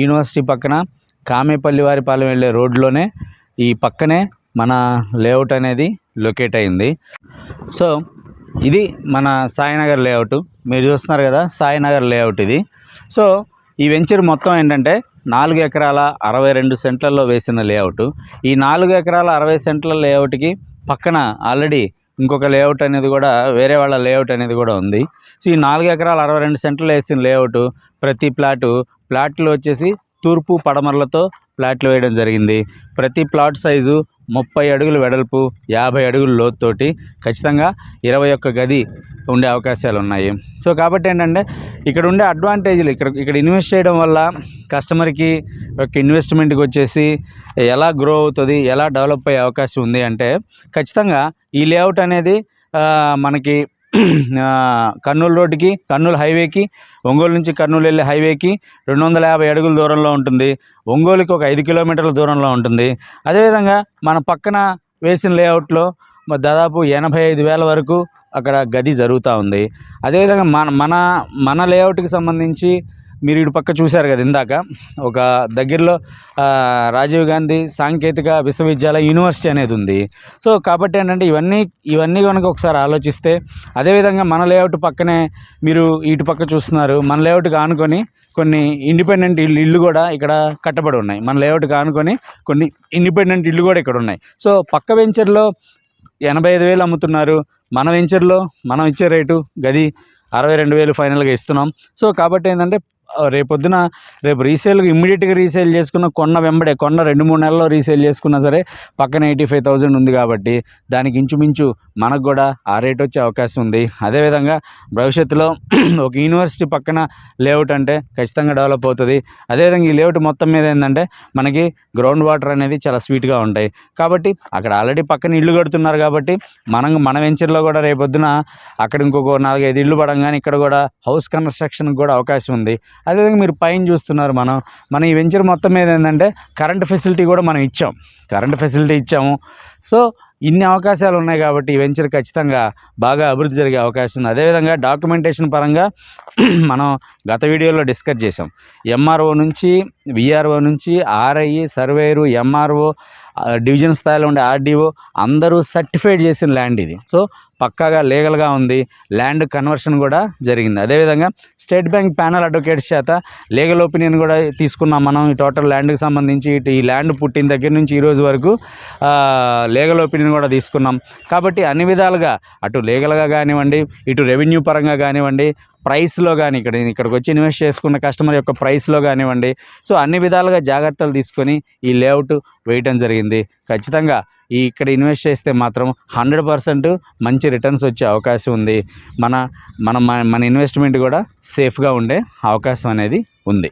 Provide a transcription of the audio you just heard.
University పక్కన కామేపల్లివారిపాలెం వెళ్ళే రోడ్లోనే ఈ పక్కనే మన లేఅవుట్ అనేది లొకేట్ అయింది. సో ఇది మన సాయినగర్ లేఅవుట్. మీరు చూస్తున్నారు కదా, సాయినగర్ లేఅవుట్ ఇది. సో ఈ వెంచర్ మొత్తం ఏంటంటే 4 ఎకరాల 62 సెంట్లలో వేసిన లేఅవుట్. ఈ 4 ఎకరాల 60 సెంట్ల లేఅవుట్కి పక్కన ఆల్రెడీ ఇంకొక లేఅవుట్ అనేది కూడా, వేరే వాళ్ళ లేఅవుట్ అనేది కూడా ఉంది. సో ఈ 4 ఎకరాల 62 సెంట్లు వేసిన లేఅవుట్ ప్రతి ప్లాట్లు వచ్చేసి తూర్పు పడమరలతో ప్లాట్లు వేయడం జరిగింది. ప్రతి ప్లాట్ సైజు 30 అడుగులు వెడల్పు, 50 అడుగులు లోతుతోటి ఖచ్చితంగా 21 గది ఉండే అవకాశాలు ఉన్నాయి. సో కాబట్టి ఏంటంటే ఇక్కడ ఉండే అడ్వాంటేజ్లు, ఇక్కడ ఇన్వెస్ట్ చేయడం వల్ల కస్టమర్కి ఒక ఇన్వెస్ట్మెంట్కి వచ్చేసి ఎలా గ్రో అవుతుంది, ఎలా డెవలప్ అయ్యే అవకాశం ఉంది అంటే ఖచ్చితంగా ఈ లేఅవుట్ అనేది మనకి కర్నూలు రోడ్డుకి, కర్నూలు హైవేకి, ఒంగోలు నుంచి కర్నూలు వెళ్ళే హైవేకి 250 అడుగుల దూరంలో ఉంటుంది. ఒంగోలుకి ఒక 5 కిలోమీటర్ల దూరంలో ఉంటుంది. అదేవిధంగా మన పక్కన వేసిన లేఅవుట్లో దాదాపు 85,000 వరకు అక్కడ గది జరుగుతూ ఉంది. అదేవిధంగా మన లేఅవుట్కి సంబంధించి మీరు ఇటు పక్క చూశారు కదా ఇందాక, ఒక దగ్గరలో రాజీవ్ గాంధీ సాంకేతిక విశ్వవిద్యాలయ యూనివర్సిటీ అనేది ఉంది. సో కాబట్టి ఏంటంటే ఇవన్నీ కనుక ఒకసారి ఆలోచిస్తే, అదేవిధంగా మన లేఅవుట్ పక్కనే మీరు ఇటు పక్క చూస్తున్నారు, మన లేఅవుట్కి ఆనుకొని కొన్ని ఇండిపెండెంట్ ఇల్లు కూడా ఇక్కడ కట్టబడి ఉన్నాయి. మన లేఅవుట్కి ఆనుకొని కొన్ని ఇండిపెండెంట్ ఇల్లు కూడా ఇక్కడ ఉన్నాయి. సో పక్క వెంచర్లో 85,000 అమ్ముతున్నారు. మన వెంచర్లో మనం ఇచ్చే రేటు గది 62,000 ఫైనల్గా ఇస్తున్నాం. సో కాబట్టి ఏంటంటే రేపు రీసేల్గా ఇమ్మీడియట్గా రీసేల్ చేసుకున్న కొన్న 2-3 నెలల్లో రీసేల్ చేసుకున్నా సరే పక్కన 85,000 ఉంది కాబట్టి దానికి ఇంచుమించు మనకు కూడా ఆ రేట్ వచ్చే అవకాశం ఉంది. అదేవిధంగా భవిష్యత్తులో ఒక యూనివర్సిటీ పక్కన లేఅవుట్ అంటే ఖచ్చితంగా డెవలప్ అవుతుంది. అదేవిధంగా ఈ లేఅవుట్ మొత్తం మీద ఏంటంటే మనకి గ్రౌండ్ వాటర్ అనేది చాలా స్వీట్గా ఉంటాయి. కాబట్టి అక్కడ ఆల్రెడీ పక్కన ఇల్లు కడుతున్నారు కాబట్టి మన వెంచర్లో కూడా రేపొద్దున అక్కడ ఇంకొక 4-5 ఇళ్ళు పడంగానే ఇక్కడ కూడా హౌస్ కన్స్ట్రక్షన్కి కూడా అవకాశం ఉంది. అదేవిధంగా మీరు పైన చూస్తున్నారు, మన ఈ వెంచర్ మొత్తం మీద ఏంటంటే కరెంట్ ఫెసిలిటీ కూడా మనం ఇచ్చాము. సో ఇన్ని అవకాశాలు ఉన్నాయి కాబట్టి ఈ వెంచర్ ఖచ్చితంగా బాగా అభివృద్ధి జరిగే అవకాశం ఉంది. అదేవిధంగా డాక్యుమెంటేషన్ పరంగా మనం గత వీడియోలో డిస్కస్ చేసాం. ఎంఆర్ఓ నుంచి, విఆర్ఓ నుంచి, ఆర్ఐ, సర్వేయరు, ఎంఆర్ఓ, డివిజన్ స్థాయిలో ఉండే ఆర్డీఓ అందరూ సర్టిఫైడ్ చేసిన ల్యాండ్ ఇది. సో పక్కాగా లీగల్గా ఉంది. ల్యాండ్ కన్వర్షన్ కూడా జరిగింది. అదేవిధంగా స్టేట్ బ్యాంక్ ప్యానల్ అడ్వకేట్స్ చేత లీగల్ ఒపీనియన్ కూడా తీసుకున్నాం మనం. ఈ టోటల్ ల్యాండ్కి సంబంధించి ఈ ల్యాండ్ పుట్టిన దగ్గర నుంచి ఈరోజు వరకు లీగల్ ఒపీనియన్ కూడా తీసుకున్నాం. కాబట్టి అన్ని విధాలుగా అటు లీగల్గా కానివ్వండి, ఇటు రెవెన్యూ పరంగా కానివ్వండి, ప్రైస్లో కానీ ఇక్కడికి వచ్చి ఇన్వెస్ట్ చేసుకున్న కస్టమర్ యొక్క ప్రైస్లో కానివ్వండి, సో అన్ని విధాలుగా జాగ్రత్తలు తీసుకొని ఈ లేఅవుట్ వేయటం జరిగింది. ఖచ్చితంగా ఇక్కడ ఇన్వెస్ట్ చేస్తే మాత్రం 100% మంచి రిటర్న్స్ వచ్చే అవకాశం ఉంది. మన ఇన్వెస్ట్మెంట్ కూడా సేఫ్గా ఉండే అవకాశం అనేది ఉంది.